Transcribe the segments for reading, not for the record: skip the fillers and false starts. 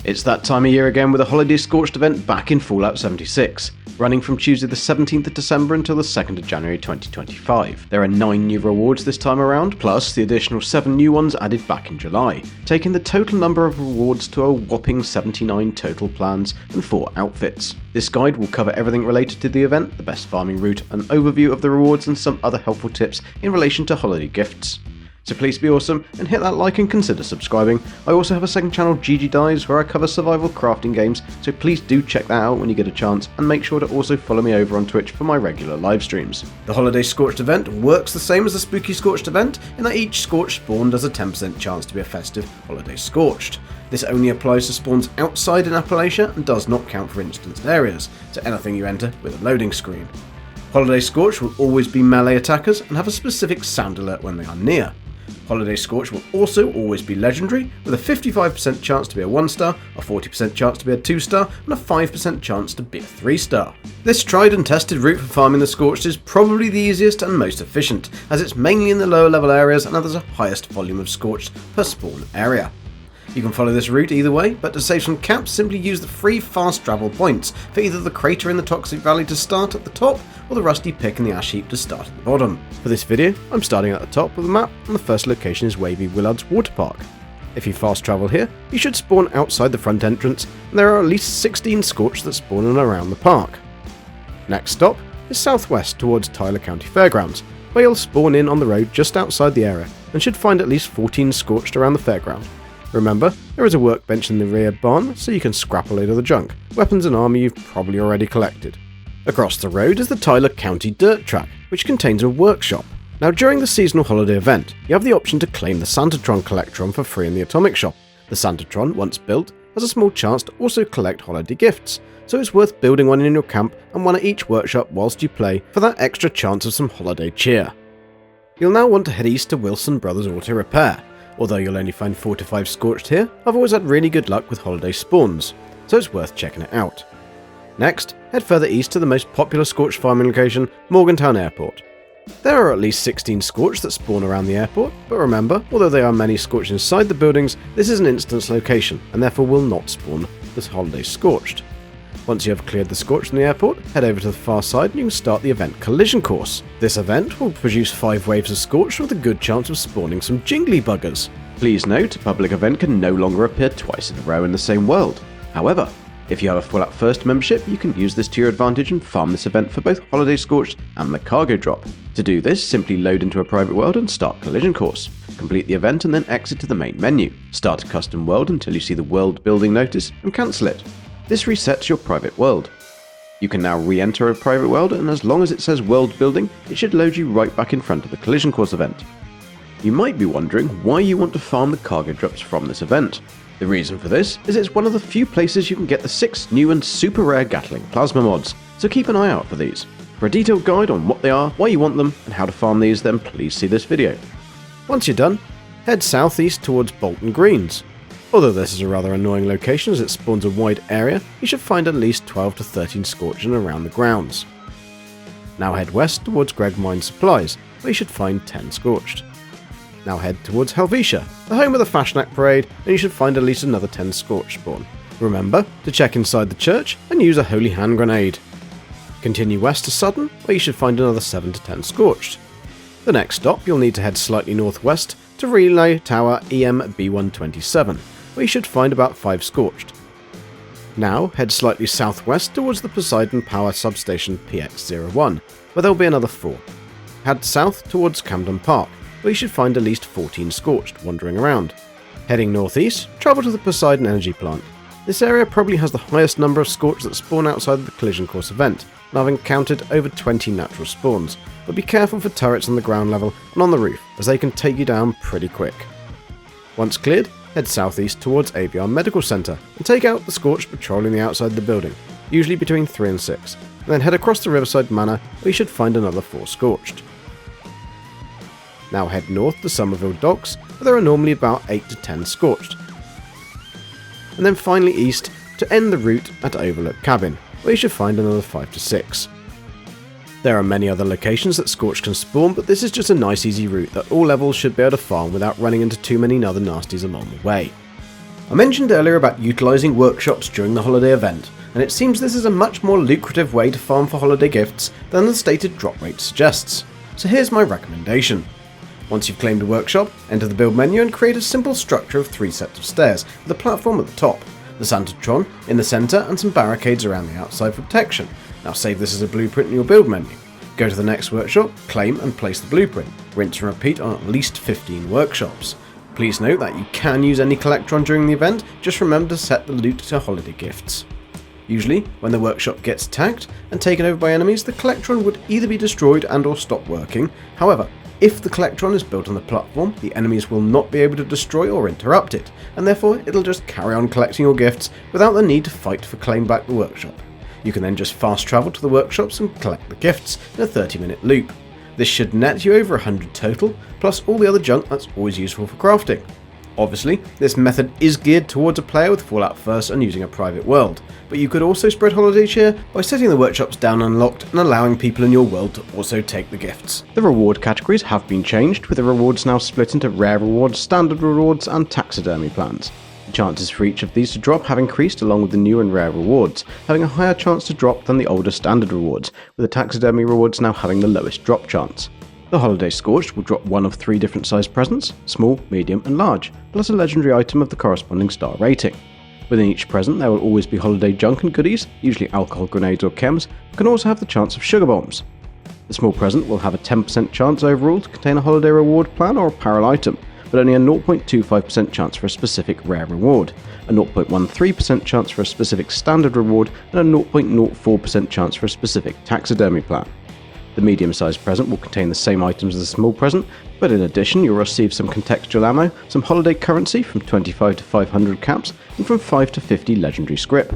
It's that time of year again with a Holiday Scorched event back in Fallout 76, running from Tuesday the 17th of December until the 2nd of January 2025. There are 9 new rewards this time around, plus the additional 7 new ones added back in July, taking the total number of rewards to a whopping 79 total plans and 4 outfits. This guide will cover everything related to the event, the best farming route, an overview of the rewards and some other helpful tips in relation to holiday gifts. So please be awesome and hit that like and consider subscribing. I also have a second channel, GG Dives, where I cover survival crafting games, so please do check that out when you get a chance, and make sure to also follow me over on Twitch for my regular live streams. The Holiday Scorched event works the same as the Spooky Scorched event, in that each Scorched spawn does a 10% chance to be a festive Holiday Scorched. This only applies to spawns outside in Appalachia and does not count for instanced areas, so anything you enter with a loading screen. Holiday Scorched will always be melee attackers and have a specific sound alert when they are near. Holiday Scorched will also always be legendary, with a 55% chance to be a 1-star, a 40% chance to be a 2-star, and a 5% chance to be a 3-star. This tried and tested route for farming the Scorched is probably the easiest and most efficient, as it's mainly in the lower level areas and there's a highest volume of Scorched per spawn area. You can follow this route either way, but to save some caps, simply use the free fast travel points for either the crater in the Toxic Valley to start at the top, or the Rusty Pick in the Ash Heap to start at the bottom. For this video, I'm starting at the top with a map, and the first location is Wavy Willard's Water Park. If you fast travel here, you should spawn outside the front entrance, and there are at least 16 Scorched that spawn in and around the park. Next stop is southwest towards Tyler County Fairgrounds, where you'll spawn in on the road just outside the area, and should find at least 14 Scorched around the fairground. Remember, there is a workbench in the rear barn, so you can scrap a load of the junk, weapons and armour you've probably already collected. Across the road is the Tyler County Dirt Track, which contains a workshop. Now, during the seasonal holiday event, you have the option to claim the Santatron Collectron for free in the Atomic Shop. The Santatron, once built, has a small chance to also collect holiday gifts, so it's worth building one in your camp and one at each workshop whilst you play for that extra chance of some holiday cheer. You'll now want to head east to Wilson Brothers Auto Repair. Although you'll only find 4 to 5 Scorched here, I've always had really good luck with holiday spawns, so it's worth checking it out. Next, head further east to the most popular Scorched farming location, Morgantown Airport. There are at least 16 Scorched that spawn around the airport, but remember, although there are many Scorched inside the buildings, this is an instance location, and therefore will not spawn this holiday Scorched. Once you have cleared the Scorched from the airport, head over to the far side and you can start the event collision course. This event will produce 5 waves of Scorched with a good chance of spawning some jingly buggers. Please note, a public event can no longer appear twice in a row in the same world. However, if you have a Fallout First membership, you can use this to your advantage and farm this event for both Holiday Scorched and the cargo drop. To do this, simply load into a private world and start collision course. Complete the event and then exit to the main menu. Start a custom world until you see the world building notice and cancel it. This resets your private world. You can now re-enter a private world, and as long as it says world building, it should load you right back in front of the collision course event. You might be wondering why you want to farm the cargo drops from this event. The reason for this is it's one of the few places you can get the 6 new and super rare Gatling plasma mods, so keep an eye out for these. For a detailed guide on what they are, why you want them, and how to farm these, then please see this video. Once you're done, head southeast towards Bolton Greens. Although this is a rather annoying location as it spawns a wide area, you should find at least 12 to 13 Scorched in and around the grounds. Now head west towards Greg Mine Supplies, where you should find 10 Scorched. Now head towards Helvetia, the home of the Fashnak Parade, and you should find at least another 10 Scorched spawn. Remember to check inside the church and use a Holy Hand Grenade. Continue west to Sutton, where you should find another 7 to 10 Scorched. The next stop, you'll need to head slightly northwest to Relay Tower EM B127, where you should find about 5 Scorched. Now head slightly southwest towards the Poseidon Power Substation PX01, where there will be another 4. Head south towards Camden Park, where you should find at least 14 Scorched wandering around. Heading northeast, travel to the Poseidon Energy Plant. This area probably has the highest number of Scorched that spawn outside of the collision course event, and I've encountered over 20 natural spawns, but be careful for turrets on the ground level and on the roof, as they can take you down pretty quick. Once cleared, head southeast towards Avion Medical Centre and take out the Scorched patrolling the outside of the building, usually between 3 and 6, and then head across to Riverside Manor, where you should find another 4 Scorched. Now head north to Somerville Docks, where there are normally about 8 to 10 Scorched. And then finally east to end the route at Overlook Cabin, where you should find another 5 to 6. There are many other locations that Scorched can spawn, but this is just a nice easy route that all levels should be able to farm without running into too many other nasties along the way. I mentioned earlier about utilising workshops during the holiday event, and it seems this is a much more lucrative way to farm for holiday gifts than the stated drop rate suggests. So here's my recommendation. Once you've claimed a workshop, enter the build menu and create a simple structure of 3 sets of stairs with a platform at the top, the Santatron in the centre and some barricades around the outside for protection. Now save this as a blueprint in your build menu. Go to the next workshop, claim and place the blueprint. Rinse and repeat on at least 15 workshops. Please note that you can use any Collectron during the event, just remember to set the loot to holiday gifts. Usually, when the workshop gets attacked and taken over by enemies, the Collectron would either be destroyed and or stop working. However, if the Collectron is built on the platform, the enemies will not be able to destroy or interrupt it, and therefore it'll just carry on collecting your gifts without the need to fight for claim back the workshop. You can then just fast travel to the workshops and collect the gifts in a 30-minute loop. This should net you over 100 total, plus all the other junk that's always useful for crafting. Obviously, this method is geared towards a player with Fallout 1st and using a private world, but you could also spread holiday cheer by setting the workshops down unlocked and allowing people in your world to also take the gifts. The reward categories have been changed, with the rewards now split into rare rewards, standard rewards and taxidermy plans. The chances for each of these to drop have increased along with the new and rare rewards, having a higher chance to drop than the older standard rewards, with the taxidermy rewards now having the lowest drop chance. The Holiday Scorched will drop one of 3 different sized presents, small, medium and large, plus a legendary item of the corresponding star rating. Within each present there will always be holiday junk and goodies, usually alcohol grenades or chems, but can also have the chance of sugar bombs. The small present will have a 10% chance overall to contain a holiday reward plan or apparel item, but only a 0.25% chance for a specific rare reward, a 0.13% chance for a specific standard reward, and a 0.04% chance for a specific taxidermy plan. The medium-sized present will contain the same items as the small present, but in addition you'll receive some contextual ammo, some holiday currency from 25 to 500 caps, and from 5 to 50 legendary scrip.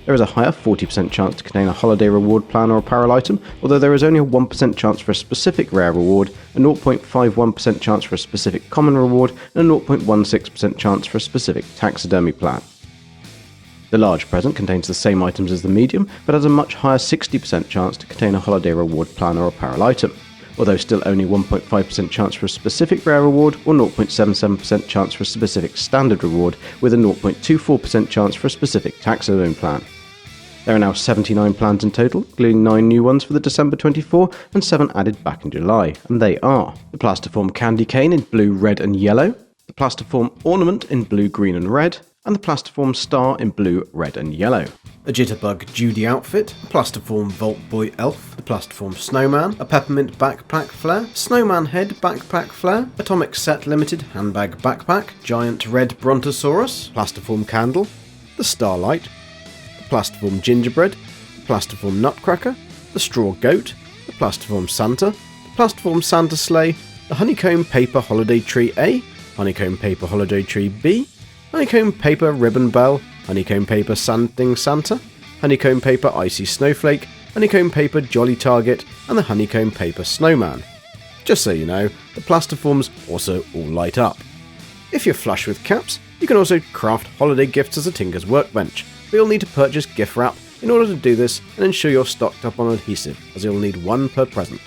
There is a higher 40% chance to contain a holiday reward plan or apparel item, although there is only a 1% chance for a specific rare reward, a 0.51% chance for a specific common reward, and a 0.16% chance for a specific taxidermy plan. The large present contains the same items as the medium, but has a much higher 60% chance to contain a holiday reward plan or apparel item, although still only 1.5% chance for a specific rare reward or 0.77% chance for a specific standard reward, with a 0.24% chance for a specific taxidermy plan. There are now 79 plans in total, including 9 new ones for the December 24 and 7 added back in July, and they are the Plastiform Candy Cane in blue, red and yellow, the Plastiform Ornament in blue, green and red, and the Plastiform Star in blue, red and yellow. A Jitterbug Judy outfit, a Plastiform Vault Boy Elf, the Plastiform Snowman, a Peppermint Backpack Flare, Snowman Head Backpack Flare, Atomic Set Limited Handbag Backpack, Giant Red Brontosaurus, Plastiform Candle, the Starlight, the Plastiform Gingerbread, the Plastiform Nutcracker, the Straw Goat, the Plastiform Santa, the Plastiform Santa Sleigh, the Honeycomb Paper Holiday Tree A, Honeycomb Paper Holiday Tree B, Honeycomb Paper Ribbon Bell, Honeycomb Paper Sanding Santa, Honeycomb Paper Icy Snowflake, Honeycomb Paper Jolly Target, and the Honeycomb Paper Snowman. Just so you know, the Plastiforms also all light up. If you're flush with caps, you can also craft holiday gifts as a Tinker's Workbench, but you'll need to purchase gift wrap in order to do this and ensure you're stocked up on adhesive, as you'll need 1 per present.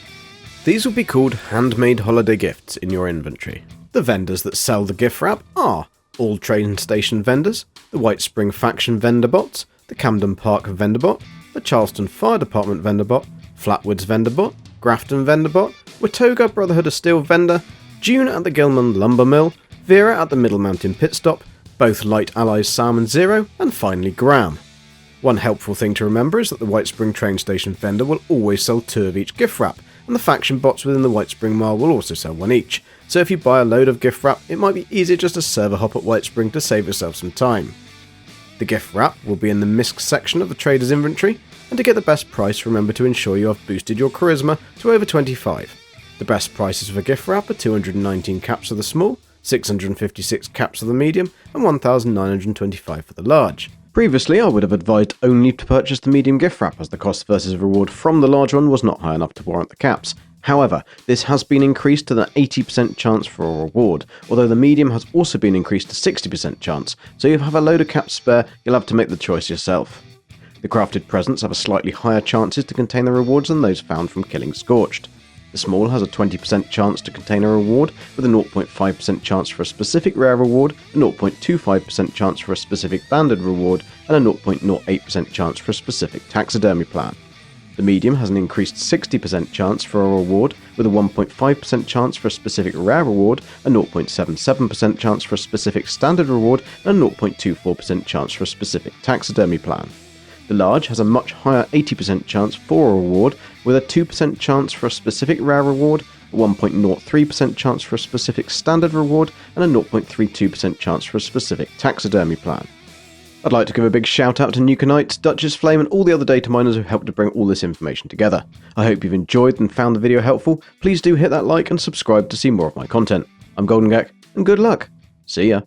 These will be called handmade holiday gifts in your inventory. The vendors that sell the gift wrap are all train station vendors, the White Spring Faction vendor bots, the Camden Park vendor bot, the Charleston Fire Department vendor bot, Flatwoods vendor bot, Grafton vendor bot, Watoga Brotherhood of Steel vendor, June at the Gilman Lumber Mill, Vera at the Middle Mountain Pit Stop, both Light Allies Salmon Zero, and finally Graham. One helpful thing to remember is that the White Spring train station vendor will always sell 2 of each gift wrap, and the faction bots within the White Spring Mile will also sell 1 each. So if you buy a load of gift wrap, it might be easier just to server hop at White Spring to save yourself some time. The gift wrap will be in the misc section of the trader's inventory, and to get the best price, remember to ensure you have boosted your charisma to over 25. The best prices for gift wrap are 219 caps for the small, 656 caps for the medium, and 1,925 for the large. Previously, I would have advised only to purchase the medium gift wrap, as the cost versus reward from the large one was not high enough to warrant the caps. However, this has been increased to the 80% chance for a reward, although the medium has also been increased to 60% chance, so if you have a load of caps spare, you'll have to make the choice yourself. The crafted presents have a slightly higher chances to contain the rewards than those found from killing Scorched. The small has a 20% chance to contain a reward, with a 0.5% chance for a specific rare reward, a 0.25% chance for a specific banded reward, and a 0.08% chance for a specific taxidermy plan. The medium has an increased 60% chance for a reward, with a 1.5% chance for a specific rare reward, a 0.77% chance for a specific standard reward, and a 0.24% chance for a specific taxidermy plan. The large has a much higher 80% chance for a reward, with a 2% chance for a specific rare reward, a 1.03% chance for a specific standard reward, and a 0.32% chance for a specific taxidermy plan. I'd like to give a big shout out to Nukanite, Duchess Flame, and all the other data miners who helped to bring all this information together. I hope you've enjoyed and found the video helpful. Please do hit that like and subscribe to see more of my content. I'm GoldenGek, and good luck. See ya.